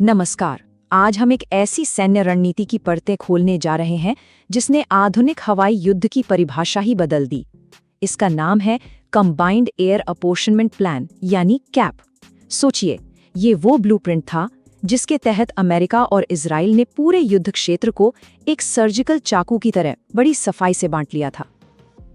नमस्कार। आज हम एक ऐसी सैन्य रणनीति की परतें खोलने जा रहे हैं जिसने आधुनिक हवाई युद्ध की परिभाषा ही बदल दी। इसका नाम है कंबाइंड एयर अपोर्शनमेंट प्लान यानी कैप। सोचिए, ये वो ब्लूप्रिंट था जिसके तहत अमेरिका और इजराइल ने पूरे युद्ध क्षेत्र को एक सर्जिकल चाकू की तरह बड़ी सफाई से बांट लिया था।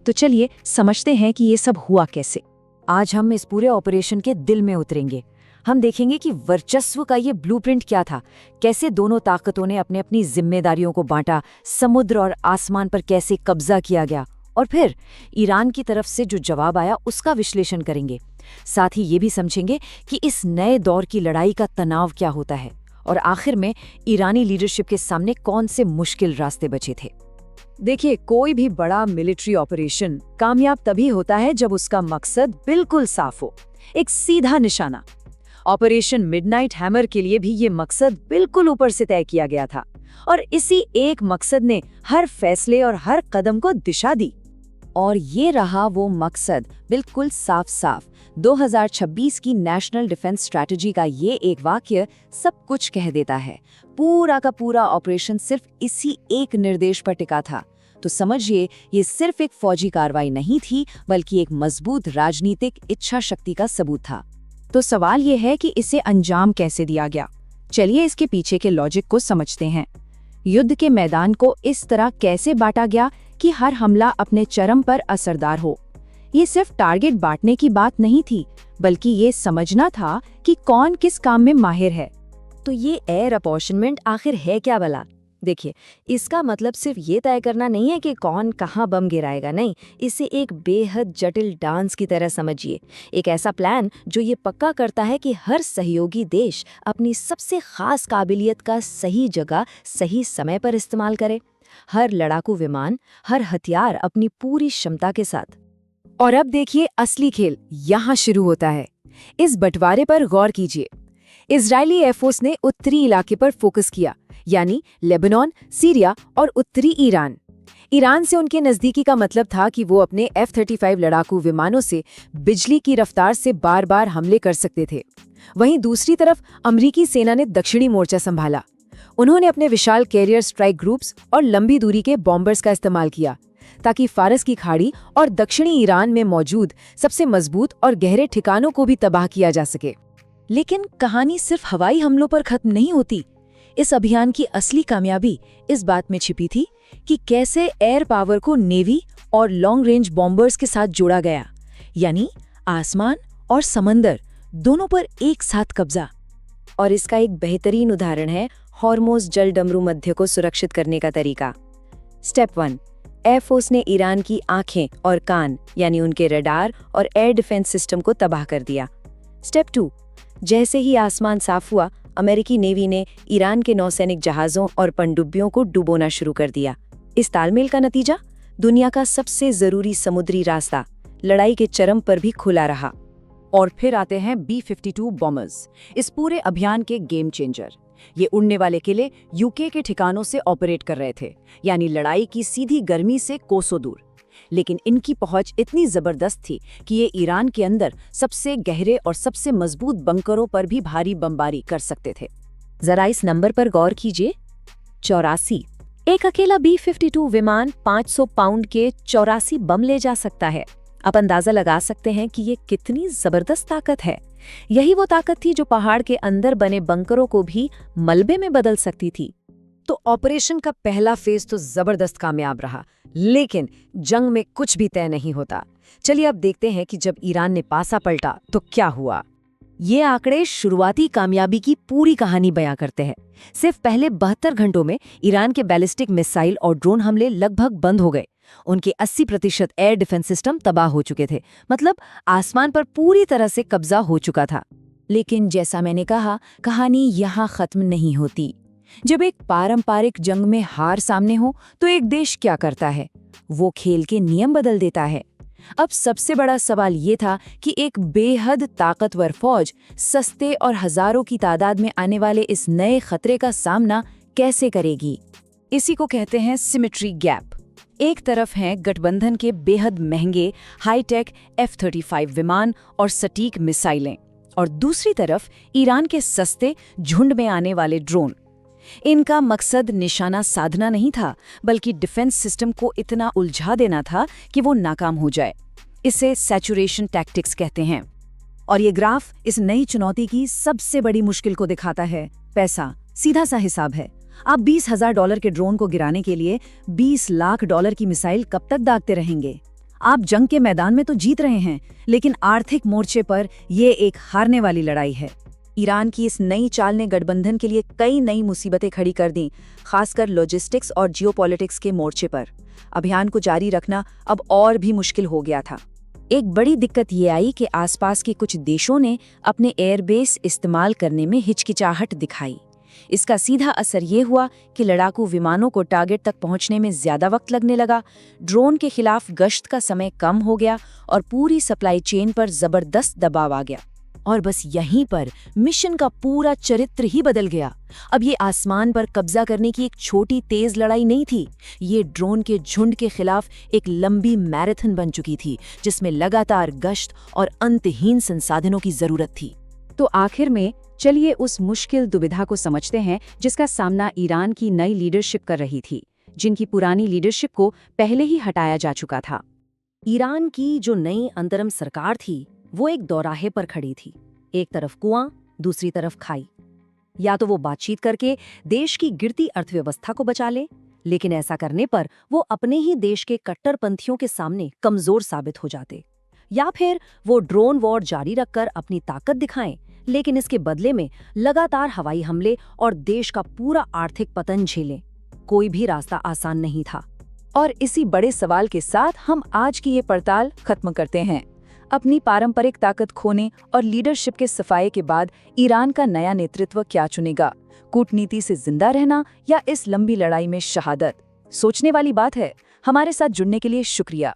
तो चलिए समझते हैं कि ये सब हुआ कैसे। आज हम इस पूरे ऑपरेशन के दिल में उतरेंगे। हम देखेंगे कि वर्चस्व का ये ब्लूप्रिंट क्या था, कैसे दोनों ताकतों ने अपनी अपनी जिम्मेदारियों को बांटा, समुद्र और आसमान पर कैसे कब्जा किया गया, और फिर ईरान की तरफ से जो जवाब आया उसका विश्लेषण करेंगे। साथ ही ये भी समझेंगे कि इस नए दौर की लड़ाई का तनाव क्या होता है, और आखिर में ईरानी लीडरशिप के सामने कौन से मुश्किल रास्ते बचे थे। देखिए, कोई भी बड़ा मिलिट्री ऑपरेशन कामयाब तभी होता है जब उसका मकसद बिल्कुल साफ हो, एक सीधा निशाना। ऑपरेशन मिडनाइट हैमर के लिए भी ये मकसद बिल्कुल ऊपर से तय किया गया था, और इसी एक मकसद ने हर फैसले और हर कदम को दिशा दी। और ये रहा वो मकसद, बिल्कुल साफ साफ। 2026 की नेशनल डिफेंस स्ट्रैटेजी का ये एक वाक्य सब कुछ कह देता है। पूरा का पूरा ऑपरेशन सिर्फ इसी एक निर्देश पर टिका था। तो समझिए, ये सिर्फ एक फौजी कार्रवाई नहीं थी, बल्कि एक मजबूत राजनीतिक इच्छा शक्ति का सबूत था। तो सवाल ये है कि इसे अंजाम कैसे दिया गया। चलिए इसके पीछे के लॉजिक को समझते हैं। युद्ध के मैदान को इस तरह कैसे बांटा गया कि हर हमला अपने चरम पर असरदार हो। ये सिर्फ टारगेट बांटने की बात नहीं थी, बल्कि ये समझना था कि कौन किस काम में माहिर है। तो ये एयर अपॉर्शनमेंट आखिर है क्या भला? देखिए, इसका मतलब सिर्फ ये तय करना नहीं है कि कौन कहाँ बम गिराएगा, नहीं। इसे एक बेहद जटिल डांस की तरह समझिए। एक ऐसा प्लान जो ये पक्का करता है कि हर सहयोगी देश अपनी सबसे खास काबिलियत का सही जगह सही समय पर इस्तेमाल करे। हर लड़ाकू विमान, हर हथियार अपनी पूरी क्षमता के साथ। और अब देखिए, असली खेल यहाँ शुरू होता है। इस बंटवारे पर गौर कीजिए। इजरायली एयरफोर्स ने उत्तरी इलाके पर फोकस किया, यानी लेबनान, सीरिया और उत्तरी ईरान। ईरान से उनके नजदीकी का मतलब था कि वो अपने F-35 लड़ाकू विमानों से बिजली की रफ्तार से बार बार हमले कर सकते थे। वहीं दूसरी तरफ अमेरिकी सेना ने दक्षिणी मोर्चा संभाला। उन्होंने अपने विशाल कैरियर स्ट्राइक ग्रुप्स और लंबी दूरी के बॉम्बर्स का इस्तेमाल किया, ताकि फारस की खाड़ी और दक्षिणी ईरान में मौजूद सबसे मजबूत और गहरे ठिकानों को भी तबाह किया जा सके। लेकिन कहानी सिर्फ हवाई हमलों पर खत्म नहीं होती। इस अभियान की असली कामयाबी इस बात में छिपी थी कि कैसे एयर पावर को नेवी और लॉन्ग रेंज बॉम्बर्स के साथ जोड़ा गया, यानी आसमान और समंदर दोनों पर एक साथ कब्जा। और इसका एक बेहतरीन उदाहरण है हॉर्मोज जल डमरू मध्य को सुरक्षित करने का तरीका। स्टेप 1, एयरफोर्स ने ईरान की आंखें और कान, यानी उनके रडार और एयर डिफेंस सिस्टम को तबाह कर दिया। स्टेप 2, जैसे ही आसमान साफ हुआ, अमेरिकी नेवी ने ईरान के नौसैनिक जहाज़ों और पनडुब्बियों को डुबोना शुरू कर दिया। इस तालमेल का नतीजा, दुनिया का सबसे जरूरी समुद्री रास्ता लड़ाई के चरम पर भी खुला रहा। और फिर आते हैं B-52 बॉम्बर्स, इस पूरे अभियान के गेम चेंजर। ये उड़ने वाले किले यूके के ठिकानों से ऑपरेट कर रहे थे, यानी लड़ाई की सीधी गर्मी से कोसों दूर। लेकिन इनकी पहुंच इतनी जबरदस्त थी कि ये ईरान के अंदर सबसे गहरे और सबसे मजबूत बंकरों पर भी भारी बमबारी कर सकते थे। जरा इस नंबर पर गौर कीजिए, 84। एक अकेला B-52 विमान 500 पाउंड के 84 बम ले जा सकता है। आप अंदाजा लगा सकते हैं कि ये कितनी जबरदस्त ताकत है। यही वो ताकत थी जो पहाड़ के अंदर बने बंकरों को भी मलबे में बदल सकती थी। तो ऑपरेशन का पहला फेज तो जबरदस्त कामयाब रहा, लेकिन जंग में कुछ भी तय नहीं होता। चलिए अब देखते हैं कि जब ईरान ने पासा पलटा तो क्या हुआ। ये आंकड़े शुरुआती कामयाबी की पूरी कहानी बयां करते हैं। सिर्फ पहले 72 घंटों में ईरान के बैलिस्टिक मिसाइल और ड्रोन हमले लगभग बंद हो गए। उनके 80% एयर डिफेंस सिस्टम तबाह हो चुके थे, मतलब आसमान पर पूरी तरह से कब्जा हो चुका था। लेकिन जैसा मैंने कहा, कहानी यहाँ खत्म नहीं होती। जब एक पारंपरिक जंग में हार सामने हो तो एक देश क्या करता है? वो खेल के नियम बदल देता है। अब सबसे बड़ा सवाल ये था कि एक बेहद ताकतवर फौज सस्ते और हजारों की तादाद में आने वाले इस नए खतरे का सामना कैसे करेगी। इसी को कहते हैं सिमेट्री गैप। एक तरफ हैं गठबंधन के बेहद महंगे हाईटेक F-35 विमान और सटीक मिसाइलें, और दूसरी तरफ ईरान के सस्ते झुंड में आने वाले ड्रोन। इनका मकसद निशाना साधना नहीं था, बल्कि डिफेंस सिस्टम को इतना उलझा देना था कि वो नाकाम हो जाए। इसे सैचुरेशन टैक्टिक्स कहते हैं। और ये ग्राफ इस नई चुनौती की सबसे बड़ी मुश्किल को दिखाता है। पैसा सीधा सा हिसाब है। आप $20,000 के ड्रोन को गिराने के लिए $20 लाख की मिसाइल कब तक दागते रहेंगे? आप जंग के मैदान में तो जीत रहे हैं, लेकिन आर्थिक मोर्चे पर ये एक हारने वाली लड़ाई है। ईरान की इस नई चाल ने गठबंधन के लिए कई नई मुसीबतें खड़ी कर दी, खासकर लॉजिस्टिक्स और जियोपॉलिटिक्स के मोर्चे पर। अभियान को जारी रखना अब और भी मुश्किल हो गया था। एक बड़ी दिक्कत ये आई कि आसपास के कुछ देशों ने अपने एयरबेस इस्तेमाल करने में हिचकिचाहट दिखाई। इसका सीधा असर ये हुआ कि लड़ाकू विमानों को टारगेट तक पहुंचने में ज्यादा वक्त लगने लगा, ड्रोन के खिलाफ गश्त का समय कम हो गया और पूरी सप्लाई चेन पर जबरदस्त दबाव आ गया। और बस यहीं पर मिशन का पूरा चरित्र ही बदल गया। अब ये आसमान पर कब्जा करने की एक छोटी तेज लड़ाई नहीं थी, ये ड्रोन के झुंड के खिलाफ एक लंबी मैराथन बन चुकी थी, जिसमें लगातार गश्त और अंतहीन संसाधनों की जरूरत थी। तो आखिर में चलिए उस मुश्किल दुविधा को समझते हैं जिसका सामना ईरान की नई लीडरशिप कर रही थी, जिनकी पुरानी लीडरशिप को पहले ही हटाया जा चुका था। ईरान की जो नई अंतरिम सरकार थी, वो एक दौराहे पर खड़ी थी। एक तरफ कुआं, दूसरी तरफ खाई। या तो वो बातचीत करके देश की गिरती अर्थव्यवस्था को बचा ले, लेकिन ऐसा करने पर वो अपने ही देश के कट्टरपंथियों के सामने कमजोर साबित हो जाते, या फिर वो ड्रोन वॉर जारी रखकर अपनी ताकत दिखाएं, लेकिन इसके बदले में लगातार हवाई हमले और देश का पूरा आर्थिक पतन झेलें। कोई भी रास्ता आसान नहीं था। और इसी बड़े सवाल के साथ हम आज की ये पड़ताल खत्म करते हैं। अपनी पारंपरिक ताकत खोने और लीडरशिप के सफाये के बाद ईरान का नया नेतृत्व क्या चुनेगा? कूटनीति से जिंदा रहना या इस लंबी लड़ाई में शहादत? सोचने वाली बात है। हमारे साथ जुड़ने के लिए शुक्रिया।